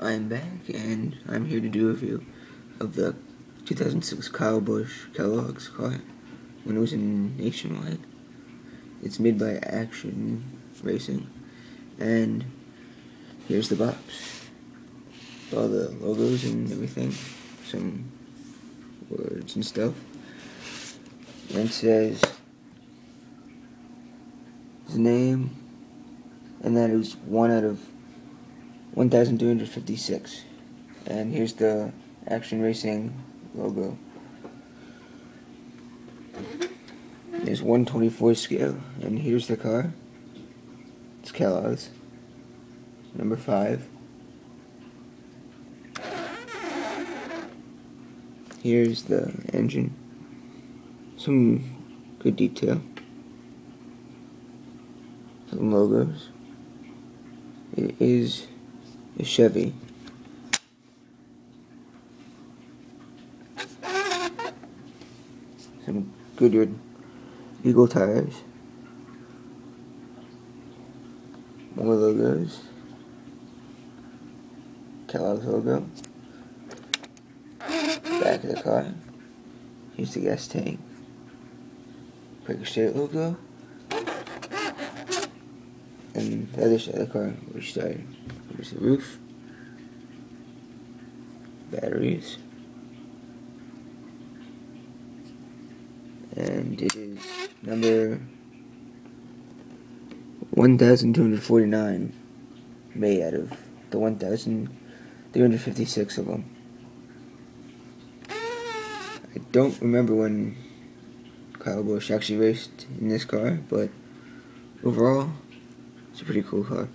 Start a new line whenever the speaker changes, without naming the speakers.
I'm back, and I'm here to do a review of the 2006 Kyle Busch Kellogg's car when it was in Nationwide. It's made by Action Racing, and here's the box. All the logos and everything, some words and stuff. And it says his name, and that it was 1 out of 1,356. And here's the Action Racing logo. There's 1/24 scale, and here's the car. It's Kellogg's, number 5. Here's the engine. Some good detail. Some logos. It is a Chevy. Some Goodyear Eagle tires. More logos. Kellogg's logo. Back of the car. Here's the gas tank. Quaker State logo. And the other side of the car where we started. Here's the roof. Batteries. And it is number 1,249 made out of the 1,356 of them. I don't remember when Kyle Busch actually raced in this car, but overall, it's a pretty cool car.